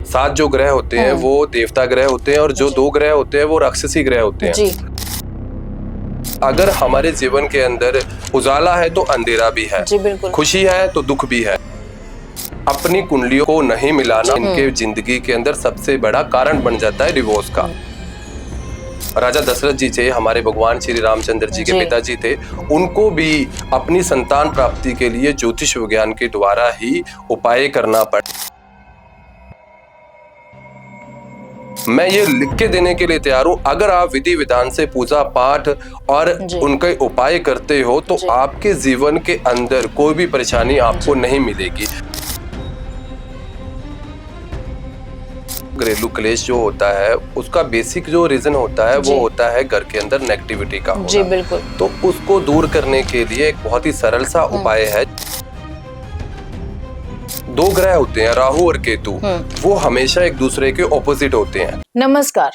7 जो ग्रह होते हैं वो देवता ग्रह होते हैं और जो 2 ग्रह होते हैं वो राक्षसी ग्रह होते हैं। जी। अगर हमारे जीवन के अंदर उजाला है तो अंधेरा भी है, जी बिल्कुल। खुशी है तो दुख भी है। अपनी कुंडलियों को नहीं मिलाना इनके जिंदगी के अंदर सबसे बड़ा कारण बन जाता है डिवोर्स का। राजा दशरथ जी थे, हमारे भगवान श्री रामचंद्र जी के पिताजी थे, उनको भी अपनी संतान प्राप्ति के लिए ज्योतिष विज्ञान के द्वारा ही उपाय करना पड़ा। मैं ये लिख के देने के लिए तैयार हूं, अगर आप विधि विधान से पूजा पाठ और उनके उपाय करते हो तो आपके जीवन के अंदर कोई भी परेशानी आपको नहीं मिलेगी। घरेलू क्लेश जो होता है उसका बेसिक जो रीजन होता है वो होता है घर के अंदर नेगेटिविटी का होना। जी बिल्कुल। तो उसको दूर करने के लिए एक बहुत ही सरल सा उपाय है। 2 ग्रह होते हैं राहु और केतु, वो हमेशा एक दूसरे के ऑपोजिट होते हैं। नमस्कार,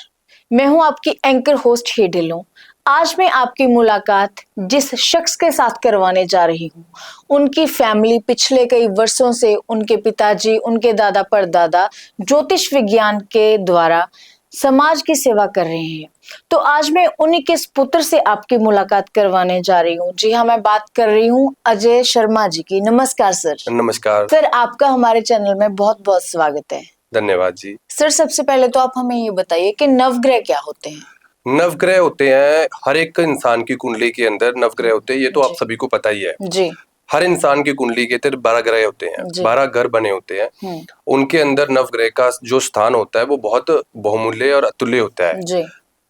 मैं हूं आपकी एंकर होस्ट ही ढिल्लों। आज मैं आपकी मुलाकात जिस शख्स के साथ करवाने जा रही हूं, उनकी फैमिली पिछले कई वर्षों से उनके पिताजी, उनके दादा परदादा ज्योतिष विज्ञान के द्वारा समाज की सेवा कर रहे हैं। तो आज मैं उन्हीं के पुत्र से आपकी मुलाकात करवाने जा रही हूँ। जी हाँ, मैं बात कर रही हूँ अजय शर्मा जी की। नमस्कार सर। नमस्कार सर, आपका हमारे चैनल में बहुत बहुत स्वागत है। धन्यवाद जी। सर, सबसे पहले तो आप हमें ये बताइए कि नवग्रह क्या होते हैं? नवग्रह होते हैं, हर एक इंसान की कुंडली के अंदर नवग्रह होते हैं, ये तो आप सभी को पता ही है जी। हर इंसान की कुंडली के अंदर 12 ग्रह होते हैं, 12 घर बने होते हैं। उनके अंदर नवग्रह का जो स्थान होता है वो बहुत बहुमूल्य और अतुल्य होता है। जी।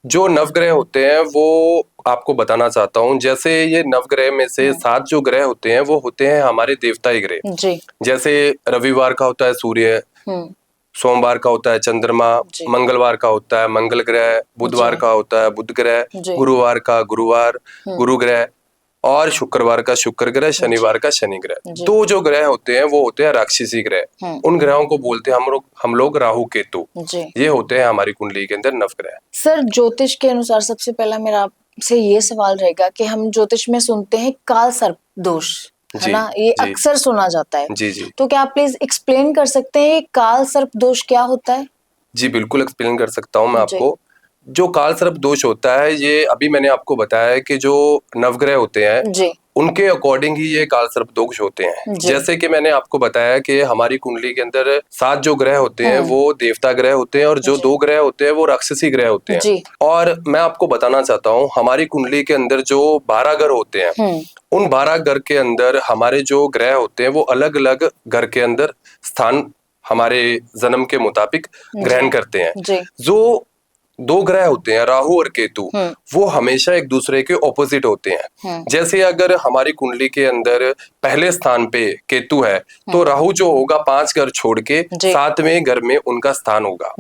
जो नवग्रह होते हैं वो आपको बताना चाहता हूँ। जैसे ये नवग्रह में से 7 जो ग्रह होते हैं वो होते हैं हमारे देवताई ग्रह। जी। जैसे रविवार का होता है सूर्य, सोमवार का होता है चंद्रमा, मंगलवार का होता है मंगल ग्रह, बुधवार का होता है बुध ग्रह, गुरुवार का गुरुवार गुरु ग्रह और शुक्रवार का शुक्र ग्रह, शनिवार का शनि ग्रह। 2 जो ग्रह होते हैं वो होते हैं राक्षसी ग्रह। उन ग्रहों को बोलते हैं हम लोग राहु केतु। ये होते हैं हमारी कुंडली के अंदर नवग्रह। सर, ज्योतिष के अनुसार सबसे पहला मेरा आपसे ये सवाल रहेगा कि हम ज्योतिष में सुनते हैं काल सर्प दोष, है ना? ये अक्सर सुना जाता है। जी। तो क्या आप प्लीज एक्सप्लेन कर सकते हैं काल सर्प दोष क्या होता है? जी बिल्कुल एक्सप्लेन कर सकता हूँ मैं आपको। जो काल सर्प दोष होता है ये अभी मैंने आपको बताया है कि जो नवग्रह होते हैं उनके अकॉर्डिंग ही ये काल सर्प दोष होते हैं। जैसे कि मैंने आपको बताया कि हमारी कुंडली के अंदर 7 जो ग्रह होते हैं वो देवता ग्रह होते हैं और जो 2 ग्रह होते हैं वो राक्षसी ग्रह होते हैं। और मैं आपको बताना चाहता हूँ हमारी कुंडली के अंदर जो 12 घर होते हैं उन 12 घर के अंदर हमारे जो ग्रह होते हैं वो अलग अलग घर के अंदर स्थान हमारे जन्म के मुताबिक ग्रहण करते हैं। जो 2 ग्रह होते हैं राहु और केतु वो हमेशा एक दूसरे के ऑपोजिट होते हैं। जैसे अगर हमारी कुंडली के अंदर पहले स्थान पे केतु है तो राहु जो होगा 5 घर छोड़ के 7वें घर में उनका स्थान होगा।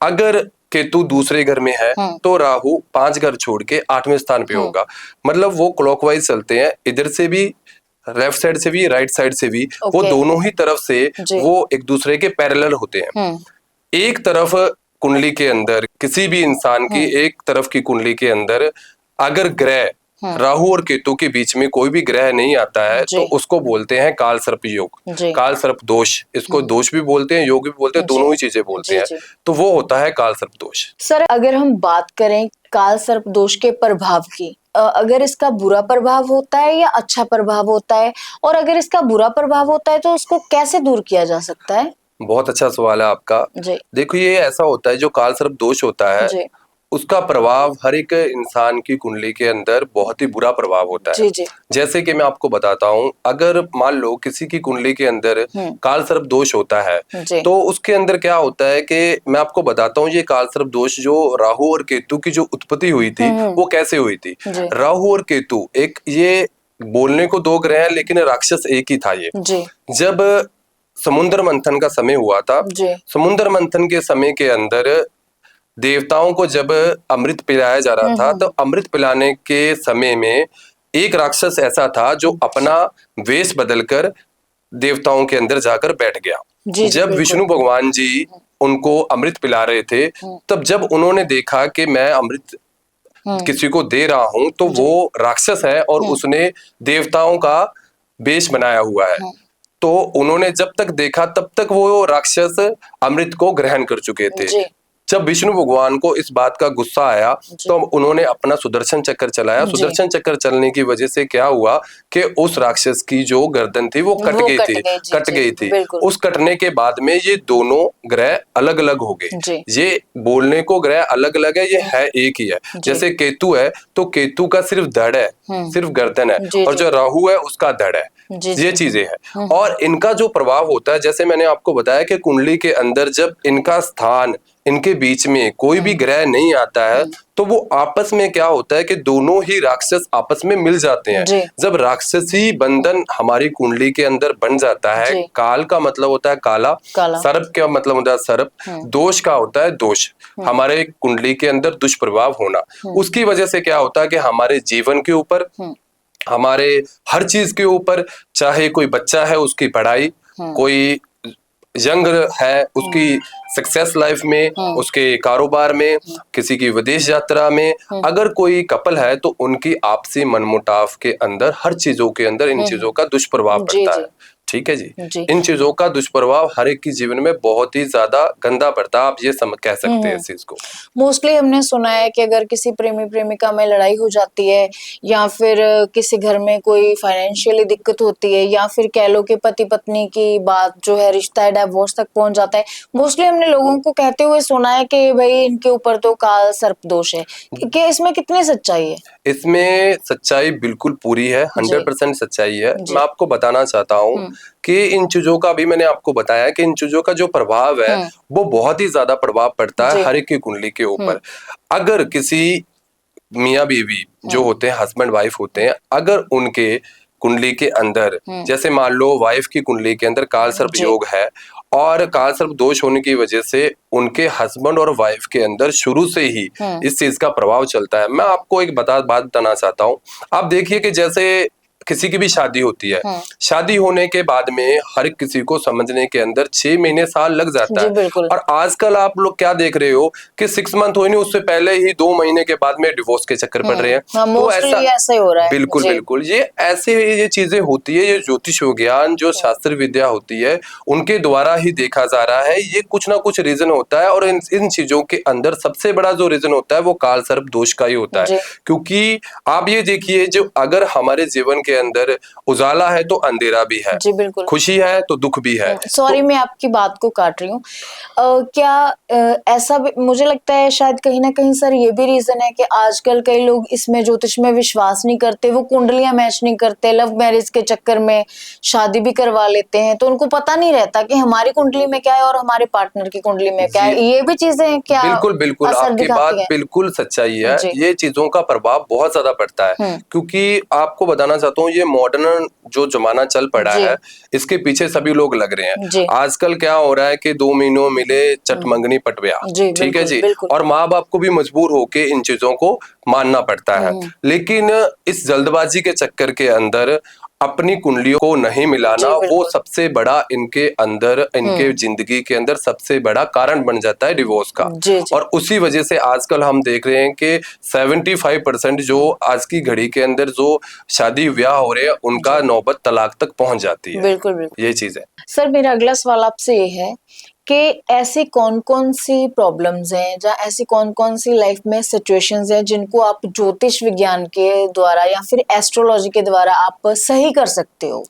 अगर केतु दूसरे घर में है तो राहु 5 घर छोड़ के 8वें स्थान पे होगा। मतलब वो क्लॉकवाइज चलते हैं, इधर से भी लेफ्ट साइड से भी राइट साइड से भी, वो दोनों ही तरफ से वो एक दूसरे के पैरेलल होते हैं। एक तरफ कुंडली के अंदर किसी भी इंसान की एक तरफ की कुंडली के अंदर अगर ग्रह राहु और केतु के बीच में कोई भी ग्रह नहीं आता है तो उसको बोलते हैं काल सर्प योग, काल सर्प दोष। इसको दोष भी बोलते हैं, योग भी बोलते हैं, दोनों ही चीजें बोलते हैं। तो वो होता है काल सर्प दोष। सर, अगर हम बात करें काल सर्प दोष के प्रभाव की, अगर इसका बुरा प्रभाव होता है या अच्छा प्रभाव होता है, और अगर इसका बुरा प्रभाव होता है तो उसको कैसे दूर किया जा सकता है? बहुत अच्छा सवाल है आपका। देखो ये ऐसा होता है जो काल सर्प दोष होता है उसका प्रभाव हर एक इंसान की कुंडली के अंदर बहुत ही बुरा प्रभाव होता है। जैसे कि मैं आपको बताता हूँ, अगर मान लो किसी की कुंडली के अंदर काल सर्प दोष होता है तो उसके अंदर क्या होता है कि मैं आपको बताता हूँ ये काल सर्प दोष जो राहु और केतु की जो उत्पत्ति हुई थी वो कैसे हुई थी। राहु और केतु एक ये बोलने को 2 ग्रह हैं लेकिन राक्षस एक ही था। ये जब समुद्र मंथन का समय हुआ था, समुद्र मंथन के समय के अंदर देवताओं को जब अमृत पिलाया जा रहा था तो अमृत पिलाने के समय में एक राक्षस ऐसा था जो अपना वेश बदलकर देवताओं के अंदर जाकर बैठ गया। जब विष्णु भगवान जी उनको अमृत पिला रहे थे तब जब उन्होंने देखा कि मैं अमृत किसी को दे रहा हूं तो वो राक्षस है और उसने देवताओं का वेश बनाया हुआ है। तो उन्होंने जब तक देखा तब तक वो राक्षस अमृत को ग्रहण कर चुके थे। जब विष्णु भगवान को इस बात का गुस्सा आया तो उन्होंने अपना सुदर्शन चक्र चलाया। सुदर्शन चक्र चलने की वजह से क्या हुआ कि उस राक्षस की जो गर्दन थी वो कट गई थी। उस कटने के बाद में ये दोनों ग्रह अलग अलग हो गए। ये बोलने को ग्रह अलग अलग है, ये है एक ही है। जैसे केतु है तो केतु का सिर्फ धड़ है, सिर्फ गर्दन है, और जो राहु है उसका धड़ है। ये चीजें हैं और इनका जो प्रभाव होता है, जैसे मैंने आपको बताया कि कुंडली के अंदर जब इनका स्थान, इनके बीच में कोई भी ग्रह नहीं आता है तो वो आपस में क्या होता है कि दोनों ही राक्षस आपस में मिल जाते हैं। जब राक्षसी बंधन हमारी कुंडली के अंदर बन जाता है, काल का मतलब होता है काला, सर्प का मतलब होता है सर्प, दोष का होता है दोष, हमारे कुंडली के अंदर दुष्प्रभाव होना। उसकी वजह से क्या होता है कि हमारे जीवन के ऊपर, हमारे हर चीज के ऊपर, चाहे कोई बच्चा है उसकी पढ़ाई, कोई यंग है उसकी सक्सेस लाइफ में, उसके कारोबार में, किसी की विदेश यात्रा में, अगर कोई कपल है तो उनकी आपसी मनमुटाव के अंदर, हर चीजों के अंदर इन चीजों का दुष्प्रभाव पड़ता है। ठीक है जी। इन चीजों का दुष्प्रभाव हर एक की जीवन में बहुत ही ज्यादा गंदा पड़ता है, आप ये कह सकते हैं इस चीज को। मोस्टली हमने सुना है कि अगर किसी प्रेमी प्रेमिका में लड़ाई हो जाती है, या फिर किसी घर में कोई फाइनेंशियली दिक्कत होती है, या फिर कह लो कि पति पत्नी की बात जो है, रिश्ता है, डिवोर्स तक पहुंच जाता है, मोस्टली हमने लोगों को कहते हुए सुना है कि भाई इनके ऊपर तो काल सर्प दोष है। कि इसमें कितनी सच्चाई है? इसमें सच्चाई बिल्कुल पूरी है, 100% सच्चाई है। मैं आपको बताना चाहता हूँ कि इन चीजों का, अभी मैंने आपको बताया कि इन चीजों का जो प्रभाव है वो बहुत ही ज्यादा प्रभाव पड़ता है हर एक की कुंडली के ऊपर। अगर किसी मियाँ बीवी जो होते हैं, हस्बैंड वाइफ होते हैं, अगर उनके कुंडली के अंदर, जैसे मान लो वाइफ की कुंडली के अंदर काल सर्प योग है और काल सर्प दोष होने की वजह से उनके हस्बैंड और वाइफ के अंदर शुरू से ही इस चीज का प्रभाव चलता है। मैं आपको एक बात बताना चाहता हूँ। आप देखिए कि जैसे किसी की भी शादी होती है, शादी होने के बाद में हर किसी को समझने के अंदर 6 महीने साल लग जाता है। और आजकल आप लोग क्या देख रहे हो कि 6 मंथ हुए नहीं, उससे पहले ही 2 महीने के बाद में डिवोर्स के चक्कर पड़ रहे हैं। तो ऐसा ही हो रहा है। बिल्कुल बिल्कुल, ये ऐसे ये चीजें होती है। ये ज्योतिष विज्ञान जो शास्त्र विद्या होती है उनके द्वारा ही देखा जा रहा है। ये कुछ ना कुछ रीजन होता है और इन चीजों के अंदर सबसे बड़ा जो रीजन होता है वो काल सर्प दोष का ही होता है। क्योंकि आप ये देखिए, जो अगर हमारे जीवन के अंदर उजाला है तो अंधेरा भी है, जी बिल्कुल, खुशी है तो दुख भी है। सॉरी मैं आपकी बात को काट रही हूँ। क्या ऐसा मुझे लगता है शायद कहीं ना कहीं सर ये भी रीजन है कि आजकल कई लोग इसमें ज्योतिष में विश्वास नहीं करते, वो कुंडलियां मैच नहीं करते, लव मैरिज के चक्कर में शादी भी करवा लेते हैं, तो उनको पता नहीं रहता कि हमारी कुंडली में क्या है और हमारे पार्टनर की कुंडली में क्या है। ये भी चीजें क्या? बिल्कुल बिल्कुल, आपकी बात बिल्कुल सच्चाई है। ये चीजों का प्रभाव बहुत ज्यादा पड़ता है, क्योंकि आपको बताना चाहता हूँ ये मॉडर्न जो जमाना चल पड़ा है इसके पीछे सभी लोग लग रहे हैं। आजकल क्या हो रहा है कि 2 महीनों मिले चट मंगनी पटव्या, ठीक है जी, और माँ बाप को भी मजबूर होके इन चीजों को मानना पड़ता है। लेकिन इस जल्दबाजी के चक्कर के अंदर अपनी कुंडलियों को नहीं मिलाना, वो सबसे बड़ा इनके अंदर, इनके जिंदगी के अंदर सबसे बड़ा कारण बन जाता है डिवोर्स का। और उसी वजह से आजकल हम देख रहे हैं कि 75% जो आज की घड़ी के अंदर जो शादी ब्याह हो रहे हैं उनका नौबत तलाक तक पहुंच जाती है। बिल्कुल बिल्कुल, ये चीज है। सर मेरा अगला सवाल आपसे ये है कि ऐसी कौन कौन सी प्रॉब्लम्स हैं, या ऐसी कौन कौन सी लाइफ में सिचुएशंस हैं जिनको आप ज्योतिष विज्ञान के द्वारा या फिर एस्ट्रोलॉजी के द्वारा आप सही कर सकते हो?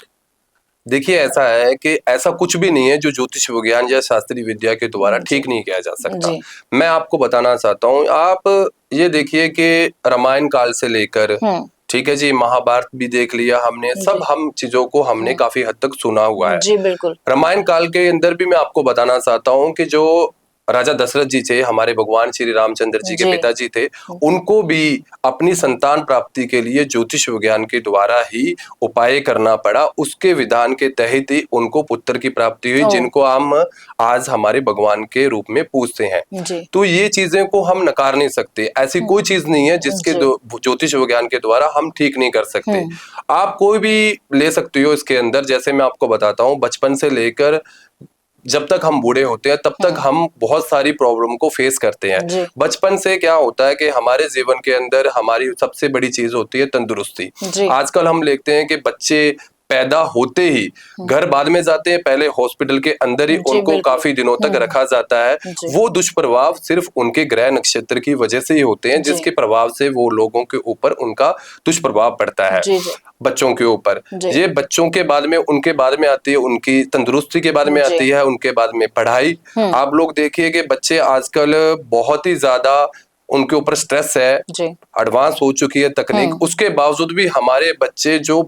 देखिए ऐसा है कि ऐसा कुछ भी नहीं है जो ज्योतिष विज्ञान या शास्त्रीय विद्या के द्वारा ठीक नहीं किया जा सकता। मैं आपको बताना चाहता हूँ, आप ये देखिए कि रामायण काल से लेकर, ठीक है जी, महाभारत भी देख लिया हमने, सब हम चीजों को हमने काफी हद तक सुना हुआ है। जी बिल्कुल। रामायण काल के अंदर भी मैं आपको बताना चाहता हूँ कि जो राजा दशरथ जी थे, हमारे भगवान श्री रामचंद्र जी के पिताजी थे, उनको भी अपनी संतान प्राप्ति के लिए ज्योतिष विज्ञान के द्वारा ही उपाय करना पड़ा। उसके विधान के तहत ही उनको पुत्र की प्राप्ति हुई, जिनको हम आज हमारे भगवान के रूप में पूजते हैं। तो ये चीजें को हम नकार नहीं सकते। ऐसी कोई चीज नहीं है जिसके ज्योतिष विज्ञान के द्वारा हम ठीक नहीं कर सकते। आप कोई भी ले सकते हो इसके अंदर। जैसे मैं आपको बताता हूँ, बचपन से लेकर जब तक हम बूढ़े होते हैं तब तक हम बहुत सारी प्रॉब्लम को फेस करते हैं। बचपन से क्या होता है कि हमारे जीवन के अंदर हमारी सबसे बड़ी चीज होती है तंदुरुस्ती। आजकल हम देखते हैं कि बच्चे पैदा होते ही, घर बाद में जाते हैं, पहले हॉस्पिटल के अंदर ही उनको काफी दिनों तक रखा जाता है। वो दुष्प्रभाव सिर्फ उनके ग्रह नक्षत्र की वजह से ही होते हैं, जिसके प्रभाव से वो लोगों के ऊपर उनका दुष्प्रभाव पड़ता है बच्चों के ऊपर। ये बच्चों के बाद में, उनके बाद में आती है उनकी तंदुरुस्ती के बाद में आती है, उनके बाद में पढ़ाई। आप लोग देखिए कि बच्चे आजकल बहुत ही ज्यादा उनके ऊपर स्ट्रेस है, एडवांस हो चुकी है तकनीक, उसके बावजूद भी हमारे बच्चे जो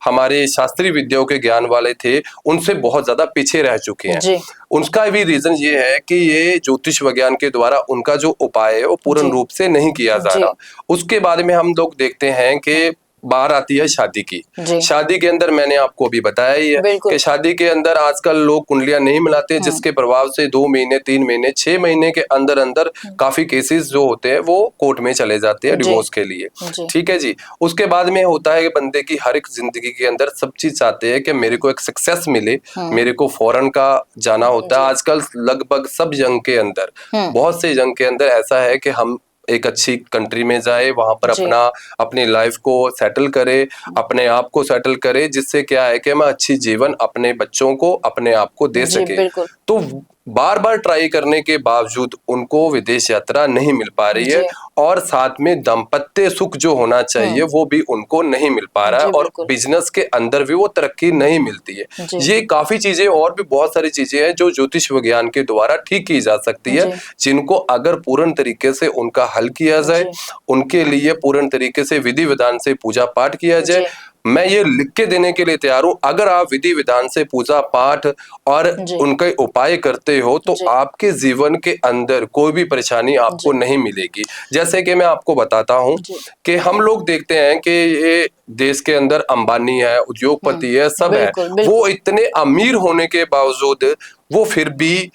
हमारे शास्त्रीय विद्याओं के ज्ञान वाले थे उनसे बहुत ज्यादा पीछे रह चुके हैं। उनका भी रीजन ये है कि ये ज्योतिष विज्ञान के द्वारा उनका जो उपाय है वो पूर्ण रूप से नहीं किया जा रहा। उसके बाद में हम लोग देखते हैं कि बाहर आती है शादी की। शादी के अंदर मैंने आपको अभी बताया ही है कि शादी के अंदर आजकल लोग कुंडलियां नहीं मिलाते, जिसके प्रभाव से 2 महीने 3 महीने 6 महीने के अंदर अंदर काफी केसेस जो होते हैं वो कोर्ट में चले जाते हैं डिवोर्स के लिए। ठीक है जी। उसके बाद में होता है कि बंदे की हर एक जिंदगी के अंदर सब चीज चाहते हैं कि मेरे को एक सक्सेस मिले, मेरे को फॉरेन का जाना होता है। आजकल लगभग सब यंग के अंदर, बहुत से यंग के अंदर ऐसा है कि हम एक अच्छी कंट्री में जाए, वहां पर अपनी लाइफ को सेटल करे, अपने आप को सेटल करे, जिससे क्या है कि मैं अच्छी जीवन अपने बच्चों को, अपने आप को दे सके। तो बार बार ट्राई करने के बावजूद उनको विदेश यात्रा नहीं मिल पा रही है, और साथ में दाम्पत्य सुख जो होना चाहिए वो भी उनको नहीं मिल पा रहा है, और बिजनेस के अंदर भी वो तरक्की नहीं मिलती है। ये काफी चीजें और भी बहुत सारी चीजें हैं जो ज्योतिष विज्ञान के द्वारा ठीक की जा सकती है, जिनको अगर पूर्ण तरीके से उनका हल किया जाए, उनके लिए पूर्ण तरीके से विधि विधान से पूजा पाठ किया जाए। मैं ये लिख के देने के लिए तैयार हूं, अगर आप विधि विधान से पूजा पाठ और उनके उपाय करते हो तो आपके जीवन के अंदर कोई भी परेशानी आपको नहीं मिलेगी। जैसे कि मैं आपको बताता हूं कि हम लोग देखते हैं कि ये देश के अंदर अंबानी है, उद्योगपति है, सब है, वो इतने अमीर होने के बावजूद वो फिर भी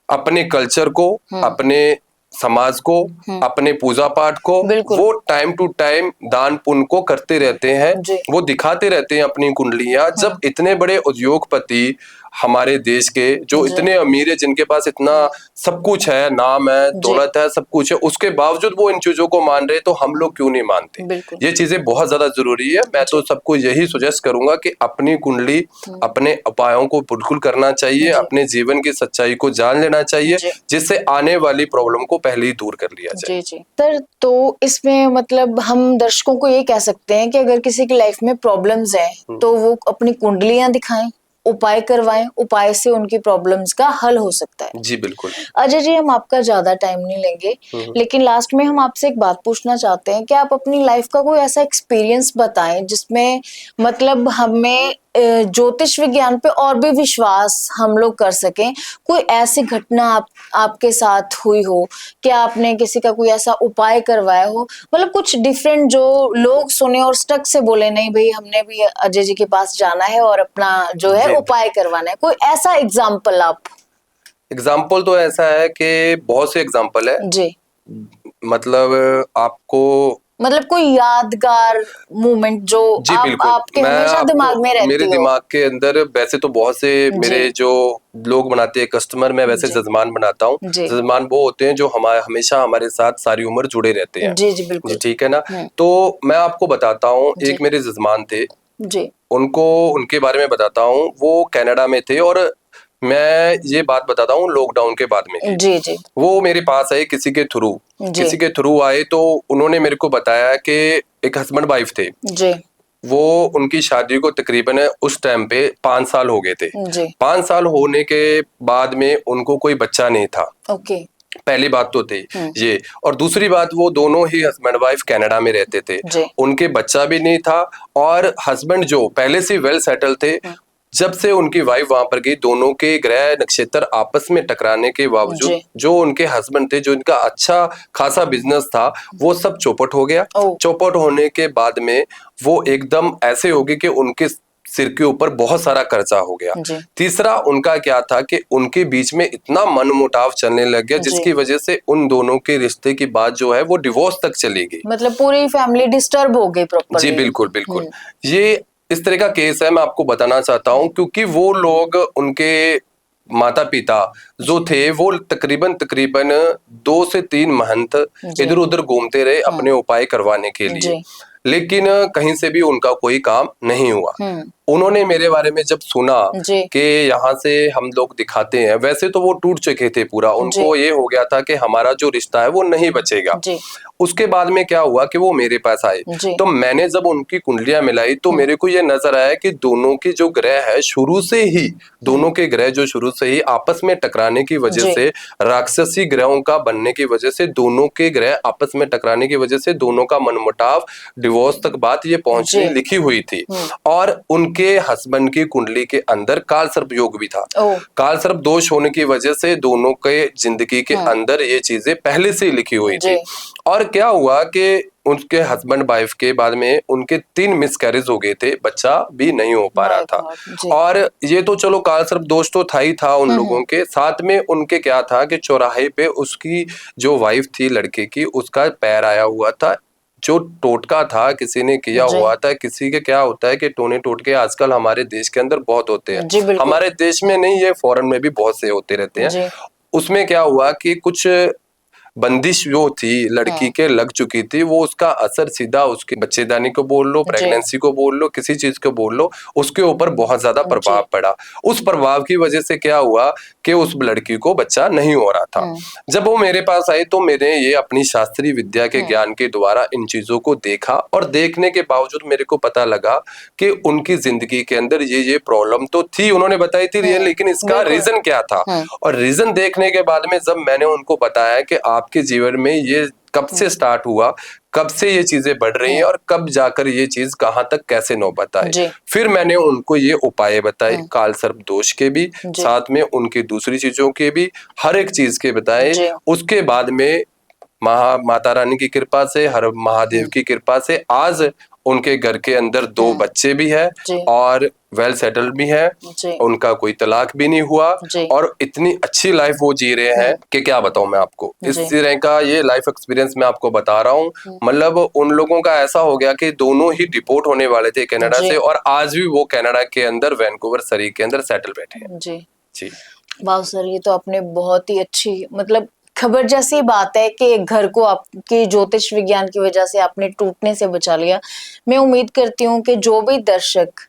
अपने कल्चर को, अपने समाज को, अपने पूजा पाठ को वो टाइम टू टाइम दान पुण्य को करते रहते हैं, वो दिखाते रहते हैं अपनी कुंडलियां। जब इतने बड़े उद्योगपति हमारे देश के जो इतने अमीर है, जिनके पास इतना सब कुछ है, नाम है, दौलत है, सब कुछ है, उसके बावजूद वो इन चीजों को मान रहे, तो हम लोग क्यों नहीं मानते? ये चीजें बहुत ज्यादा जरूरी है। मैं तो सबको यही सजेस्ट करूंगा कि अपनी कुंडली, अपने उपायों को बिल्कुल करना चाहिए, अपने जीवन की सच्चाई को जान लेना चाहिए, जिससे आने वाली प्रॉब्लम को पहले ही दूर कर लिया जाए। सर, तो इसमें मतलब हम दर्शकों को ये कह सकते हैं कि अगर किसी की लाइफ में प्रॉब्लम्स हैं तो वो अपनी कुंडलियां दिखाएं, उपाय करवाएं, उपाय से उनकी प्रॉब्लम्स का हल हो सकता है। जी बिल्कुल। अजय जी, हम आपका ज्यादा टाइम नहीं लेंगे, लेकिन लास्ट में हम आपसे एक बात पूछना चाहते हैं कि आप अपनी लाइफ का कोई ऐसा एक्सपीरियंस बताएं जिसमें मतलब हमें ज्योतिष विज्ञान पे और भी विश्वास हम लोग कर सकें। कोई ऐसी घटना आपके साथ हुई हो कि आपने किसी का कोई ऐसा उपाय करवाया हो, मतलब कुछ डिफरेंट, जो लोग सुने और स्टक से बोले नहीं भाई हमने भी अजय जी के पास जाना है और अपना जो है उपाय करवाना है। कोई ऐसा एग्जाम्पल एग्जाम्पल तो ऐसा है कि बहुत से एग्जाम्पल है जी। मतलब आपको कोई यादगार मोमेंट जो आपके हमेशा दिमाग में रहती मेरे दिमाग के अंदर वैसे तो बहुत से मेरे जो लोग बनाते हैं कस्टमर, मैं वैसे जजमान बनाता हूँ। जजमान वो होते हैं जो हमेशा हमारे साथ सारी उम्र जुड़े रहते हैं। जी बिल्कुल। ठीक है ना। तो मैं आपको बताता हूँ, एक मेरे जजमान थे जी, उनको उनके बारे में बताता हूँ। वो कनाडा में थे और मैं ये बात बताता हूँ लॉकडाउन के बाद में जी जी। वो मेरे पास आए किसी के थ्रू आए, तो उन्होंने मेरे को बताया कि एक हस्बैंड वाइफ थे जी, वो उनकी शादी को तकरीबन उस टाइम पे 5 साल हो गए थे। 5 साल होने के बाद में उनको कोई बच्चा नहीं था। ओके, पहली बात तो थी ये, और दूसरी बात वो दोनों ही हस्बैंड वाइफ कनाडा में रहते थे, उनके बच्चा भी नहीं था, और हस्बैंड जो पहले से वेल सेटल थे, जब से उनकी वाइफ वहां पर गई, दोनों के ग्रह नक्षत्र आपस में टकराने के बावजूद जो उनके हस्बैंड थे, जो इनका अच्छा खासा बिजनेस था, वो सब चौपट हो गया। चौपट होने के बाद में वो एकदम ऐसे हो गए कि उनके सिर के ऊपर बहुत सारा कर्जा हो गया। तीसरा उनका क्या था कि उनके बीच में इतना मनमुटाव चलने लग गया, जिसकी वजह से उन दोनों के रिश्ते की बात जो है वो डिवोर्स तक चली गई। मतलब पूरी फैमिली डिस्टर्ब हो गई प्रॉपर्ली। जी बिल्कुल बिल्कुल। ये इस तरह का केस है, मैं आपको बताना चाहता हूँ, क्योंकि वो लोग, उनके माता पिता जो थे, वो तकरीबन 2 से 3 महंत इधर उधर घूमते रहे अपने उपाय करवाने के लिए। लेकिन कहीं से भी उनका कोई काम नहीं हुआ। उन्होंने मेरे बारे में जब सुना कि यहाँ से हम लोग दिखाते हैं, वैसे तो वो टूट चुके थे पूरा, उनको ये हो गया था कि हमारा जो रिश्ता है वो नहीं बचेगा। उसके बाद में क्या हुआ कि वो मेरे पास आए, तो मैंने जब उनकी कुंडलियां मिलाई तो मेरे को ये नजर आया कि दोनों के जो ग्रह है शुरू से ही, दोनों के ग्रह जो शुरू से ही आपस में टकराने की वजह से, राक्षसी ग्रहों का बनने की वजह से, दोनों के ग्रह आपस में टकराने की वजह से दोनों का मनमुटाव, डिवोर्स तक बात ये पहुंचनी लिखी हुई थी। और उनके हस्बैंड की कुंडली के अंदर काल सर्प योग भी था। काल सर्प दोष होने की वजह से दोनों के जिंदगी के अंदर ये चीजें पहले से ही लिखी हुई थी। और क्या हुआ कि उनके हस्बैंड वाइफ के बाद में उनके 3 मिसकैरेज हो गए थे, बच्चा भी नहीं हो पा रहा था। और ये तो चलो काल सर्प दोष तो था ही था उन लोगों के साथ में। उनके क्या था कि चौराहे पे उसकी जो वाइफ थी लड़के की, उसका पैर आया हुआ था, जो टोटका था किसी ने किया हुआ था। किसी के क्या होता है कि टोने टोटके आजकल हमारे देश के अंदर बहुत होते हैं, हमारे देश में नहीं, ये फॉरेन में भी बहुत से होते रहते हैं। उसमें क्या हुआ कि कुछ बंदिश जो थी लड़की के लग चुकी थी, वो उसका असर सीधा उसके बच्चेदानी को बोल लो, प्रेगनेंसी को बोल लो, किसी चीज को बोल लो, उसके ऊपर बहुत ज्यादा प्रभाव पड़ा। उस प्रभाव की वजह से क्या हुआ कि उस लड़की को बच्चा नहीं हो रहा था। जब वो मेरे पास आई तो मैंने ये अपनी शास्त्रीय विद्या के ज्ञान के द्वारा इन चीजों को देखा, और देखने के बावजूद मेरे को पता लगा कि उनकी जिंदगी के अंदर ये प्रॉब्लम तो थी, उन्होंने बताई थी ये, लेकिन इसका रीजन क्या था। और रीजन देखने के बाद में जब मैंने उनको बताया कि आपके जीवन में ये कब से स्टार्ट हुआ, कब से ये चीजें बढ़ रही हैं, और कब जाकर ये चीज कहां तक कैसे नौबत आए, फिर मैंने उनको ये उपाय बताए, काल सर्प दोष के भी, साथ में उनकी दूसरी चीजों के भी, हर एक चीज के बताए। उसके बाद में माता रानी की कृपा से, हर महादेव की कृपा से आज उनके घर के अंदर 2 बच्चे भी है और वेल सेटल्ड भी है, उनका कोई तलाक भी नहीं हुआ, और इतनी अच्छी लाइफ वो जी रहे हैं कि क्या बताऊं मैं आपको। इस तरह का ये लाइफ एक्सपीरियंस मैं आपको बता रहा हूँ। मतलब उन लोगों का ऐसा हो गया कि दोनों ही डिपोर्ट होने वाले थे कनाडा से, और आज भी वो कनाडा के अंदर वैंकूवर सरी के अंदर सेटल बैठे हैं। जी वाह सर, ये तो आपने बहुत ही अच्छी, मतलब खबर जैसी बात है कि घर को आपकी ज्योतिष विज्ञान की वजह से आपने टूटने से बचा लिया। मैं उम्मीद करती हूँ कि जो भी दर्शक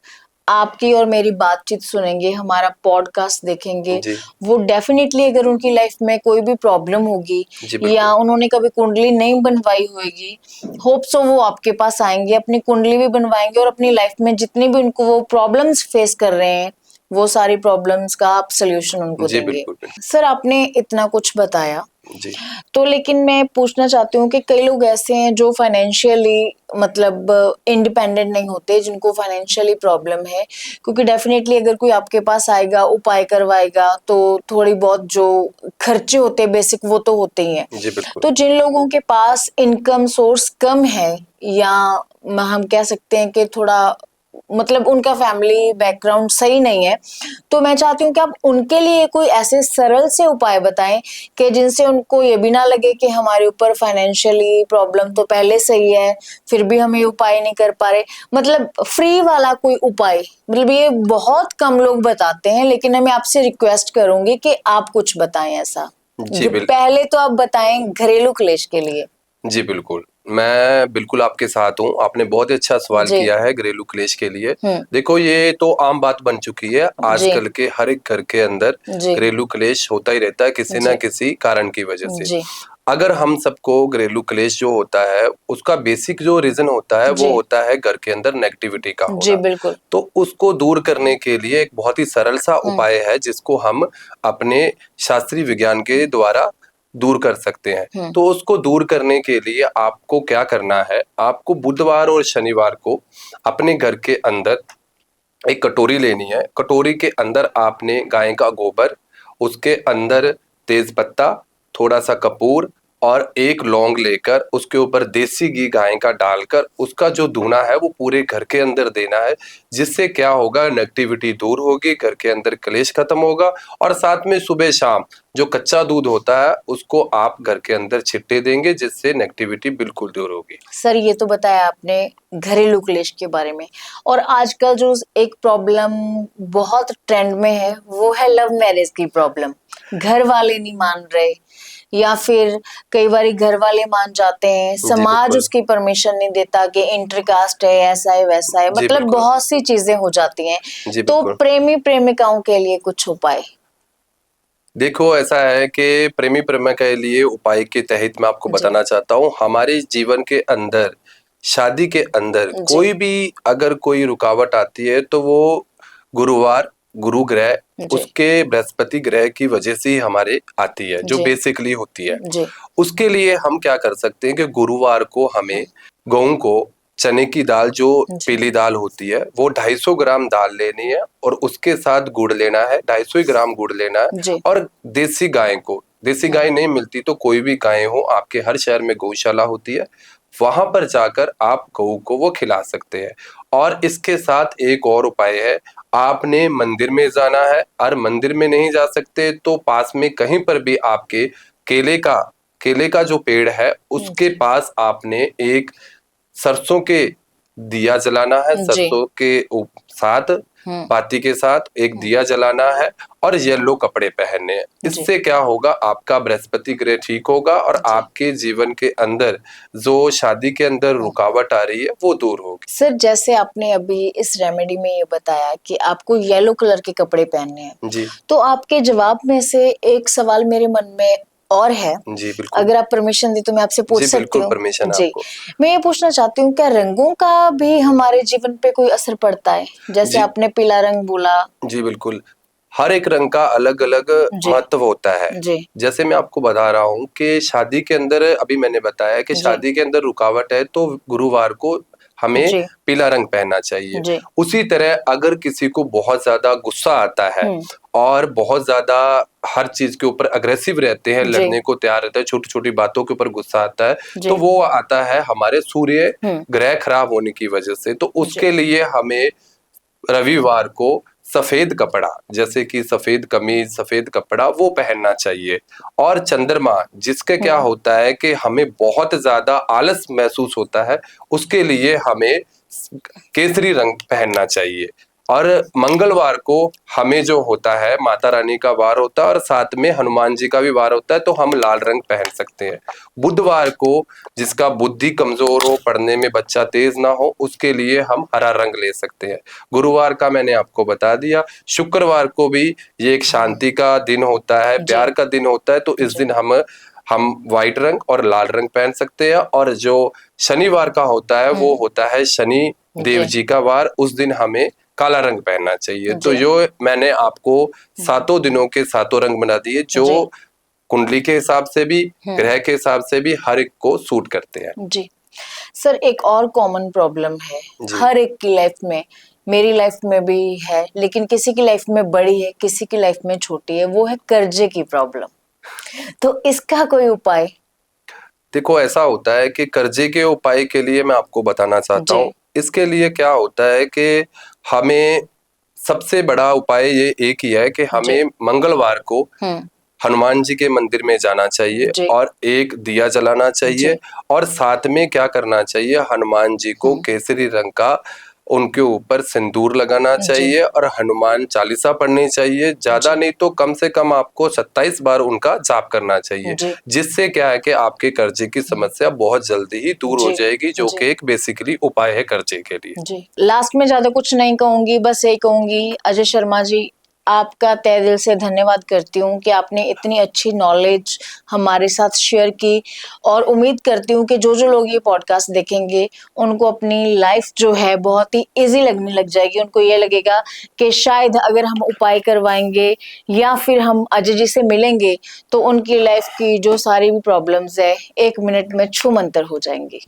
आपकी और मेरी बातचीत सुनेंगे, हमारा पॉडकास्ट देखेंगे, वो डेफिनेटली अगर उनकी लाइफ में कोई भी प्रॉब्लम होगी या उन्होंने कभी कुंडली नहीं बनवाई होगी, होप सो वो आपके पास आएंगे, अपनी कुंडली भी बनवाएंगे, और अपनी लाइफ में जितनी भी उनको वो प्रॉब्लम्स फेस कर रहे हैं, वो सारी प्रॉब्लम्स का आप सोल्यूशन उनको देंगे। सर, आपने इतना कुछ बताया तो, लेकिन मैं पूछना चाहती हूँ कि कई लोग ऐसे हैं जो फाइनेंशियली मतलब इंडिपेंडेंट नहीं होते, जिनको फाइनेंशियली प्रॉब्लम है, क्योंकि डेफिनेटली अगर कोई आपके पास आएगा, उपाय करवाएगा, तो थोड़ी बहुत जो खर्चे होते हैं बेसिक वो तो होते ही हैं। तो जिन लोगों के पास इनकम सोर्स कम है, या हम कह सकते हैं कि थोड़ा मतलब उनका फैमिली बैकग्राउंड सही नहीं है, तो मैं चाहती हूँ कि आप उनके लिए कोई ऐसे सरल से उपाय बताएं कि जिनसे उनको ये भी ना लगे कि हमारे ऊपर फाइनेंशियली प्रॉब्लम तो पहले से ही है, फिर भी हम ये उपाय नहीं कर पा रहे। मतलब फ्री वाला कोई उपाय, मतलब ये बहुत कम लोग बताते हैं, लेकिन मैं आपसे रिक्वेस्ट करूंगी कि आप कुछ बताएं ऐसा। पहले तो आप बताएं घरेलू क्लेश के लिए। जी बिल्कुल, मैं बिल्कुल आपके साथ हूँ। आपने बहुत ही अच्छा सवाल किया है घरेलू क्लेश के लिए। देखो, ये तो आम बात बन चुकी है आजकल के हर एक घर के अंदर, घरेलू क्लेश होता ही रहता है किसी न किसी कारण की वजह से। अगर हम सबको घरेलू क्लेश जो होता है उसका बेसिक जो रीजन होता है वो होता है घर के अंदर नेगेटिविटी का होना। तो उसको दूर करने के लिए एक बहुत ही सरल सा उपाय है जिसको हम अपने शास्त्रीय विज्ञान के द्वारा दूर कर सकते हैं। तो उसको दूर करने के लिए आपको क्या करना है, आपको बुधवार और शनिवार को अपने घर के अंदर एक कटोरी लेनी है। कटोरी के अंदर आपने गाय का गोबर, उसके अंदर तेज पत्ता, थोड़ा सा कपूर और 1 लौंग लेकर उसके ऊपर देसी घी गाय का डालकर उसका जो धुना है वो पूरे घर के अंदर देना है। जिससे क्या होगा, नेगेटिविटी दूर होगी, घर के अंदर क्लेश खत्म होगा। और साथ में सुबह शाम जो कच्चा दूध होता है उसको आप घर के अंदर छिट्टे देंगे, जिससे नेगेटिविटी बिल्कुल दूर होगी। सर, ये तो बताया आपने घरेलू क्लेश के बारे में, और आजकल जो एक प्रॉब्लम बहुत ट्रेंड में है वो है लव मैरिज की प्रॉब्लम। घर वाले नहीं मान रहे, या फिर कई बार घर वाले मान जाते हैं, समाज बिल्कुल। उसकी परमिशन नहीं देता कि इंटरकास्ट है, ऐसा है वैसा है, जी, मतलब बिल्कुल। बहुत सी चीजें हो जाती हैं। जी, तो बिल्कुल। प्रेमी प्रेमिकाओं के लिए कुछ उपाय? देखो, ऐसा है कि प्रेमी प्रेमिका के लिए उपाय के तहत मैं आपको जी। बताना चाहता हूँ, हमारे जीवन के अंदर, शादी के अंदर जी। कोई भी अगर कोई रुकावट आती है तो वो गुरुवार, गुरु ग्रह, जी। उसके बृहस्पति ग्रह की वजह से ही हमारे आती है, जो जी। बेसिकली होती है। जी। उसके लिए हम क्या कर सकते हैं कि गुरुवार को हमें गेहूं को, चने की दाल जो जी। पीली दाल होती है, वो 250 ग्राम दाल लेनी है और उसके साथ गुड़ लेना है, 250 ग्राम गुड़ लेना है। जी। और देसी गाय को, देसी गाय नहीं मिलती तो कोई भी गाय हो, आपके हर शहर में गौशाला होती है, वहां पर जाकर आप गऊ को वो खिला सकते हैं। और इसके साथ एक और उपाय है, आपने मंदिर में जाना है, और मंदिर में नहीं जा सकते तो पास में कहीं पर भी आपके केले का जो पेड़ है उसके पास आपने एक सरसों के दिया जलाना है, जी। सरसों के साथ बाती के साथ एक दिया जलाना है और येलो कपड़े पहनने हैं। जी। इससे क्या होगा, आपका बृहस्पति ग्रह ठीक होगा और जी। आपके जीवन के अंदर जो शादी के अंदर रुकावट आ रही है वो दूर होगी। सर, जैसे आपने अभी इस रेमेडी में ये बताया कि आपको येलो कलर के कपड़े पहनने हैं, जी। तो आपके जवाब में से एक सवाल मेरे मन में और है, जी, बिल्कुल। अगर आप परमिशन दी तो मैं आपसे पूछ जी, सकती बिल्कुल हूँ? परमिशन है जी, आपको। मैं ये पूछना चाहती हूँ, क्या रंगों का भी हमारे जीवन पे कोई असर पड़ता है? जैसे जी। आपने पीला रंग बोला। जी, बिल्कुल। हर एक रंग का अलग-अलग जी। महत्व होता है। जी। जैसे मैं आपको बता रहा हूँ कि शादी के अंदर, अभी मैंने बताया कि जी। शादी के अंदर रुकावट है तो गुरुवार को हमें जी। पीला रंग पहनना चाहिए। जी। उसी तरह अगर किसी को बहुत ज़्यादा गुस्सा आता है और बहुत ज़्यादा हर चीज़ के ऊपर अग्रेसिव रहते हैं, जी। लड़ने को तैयार रहते हैं, छोटी-छोटी बातों के ऊपर गुस्सा आता है, जी। तो वो आता है हमारे सूर्य हुँ। ग्रह खराब होने की वजह से। तो जी। उसके लिए हमें रविवार को सफेद कपड़ा, जैसे कि सफेद कमीज, सफेद कपड़ा वो पहनना चाहिए। और चंद्रमा, जिसके क्या होता है कि हमें बहुत ज्यादा आलस महसूस होता है, उसके लिए हमें केसरी रंग पहनना चाहिए। और मंगलवार को हमें जो होता है, माता रानी का वार होता है और साथ में हनुमान जी का भी वार होता है, तो हम लाल रंग पहन सकते हैं। बुधवार को, जिसका बुद्धि कमजोर हो, पढ़ने में बच्चा तेज ना हो, उसके लिए हम हरा रंग ले सकते हैं। गुरुवार का मैंने आपको बता दिया। शुक्रवार को भी ये एक शांति का दिन होता है, प्यार का दिन होता है, तो इस दिन हम व्हाइट रंग और लाल रंग पहन सकते हैं। और जो शनिवार का होता है वो होता है शनि देव जी का वार, उस दिन हमें काला रंग पहनना चाहिए। तो जो मैंने आपको 7 दिनों के 7 रंग बना दिए, जो कुंडली के हिसाब से भी, ग्रह के हिसाब से भी हर एक को सूट करते हैं। जी। सर, एक और कॉमन प्रॉब्लम है हर एक की लाइफ में, मेरी लाइफ में भी है, लेकिन किसी की लाइफ में बड़ी है, किसी की लाइफ में छोटी है, वो है कर्जे की प्रॉब्लम। तो इसका कोई उपाय? देखो, ऐसा होता है कि कर्जे के उपाय के लिए मैं आपको बताना चाहता हूँ। इसके लिए क्या होता है कि हमें सबसे बड़ा उपाय ये एक ही है कि हमें मंगलवार को हनुमान जी के मंदिर में जाना चाहिए और एक दिया जलाना चाहिए। और साथ में क्या करना चाहिए, हनुमान जी को केसरी रंग का उनके ऊपर सिंदूर लगाना चाहिए और हनुमान चालीसा पढ़नी चाहिए। ज्यादा नहीं तो कम से कम आपको 27 बार उनका जाप करना चाहिए, जिससे क्या है कि आपके कर्जे की समस्या बहुत जल्दी ही दूर हो जाएगी, जो कि एक बेसिकली उपाय है कर्जे के लिए। जी, लास्ट में ज्यादा कुछ नहीं कहूंगी, बस यही कहूंगी, अजय शर्मा जी, आपका तहे दिल से धन्यवाद करती हूँ कि आपने इतनी अच्छी नॉलेज हमारे साथ शेयर की। और उम्मीद करती हूँ कि जो जो लोग ये पॉडकास्ट देखेंगे उनको अपनी लाइफ जो है बहुत ही इजी लगने लग जाएगी। उनको ये लगेगा कि शायद अगर हम उपाय करवाएंगे या फिर हम अजय जी से मिलेंगे तो उनकी लाइफ की जो सारी भी प्रॉब्लम्स है 1 मिनट में छूमंतर हो जाएंगी।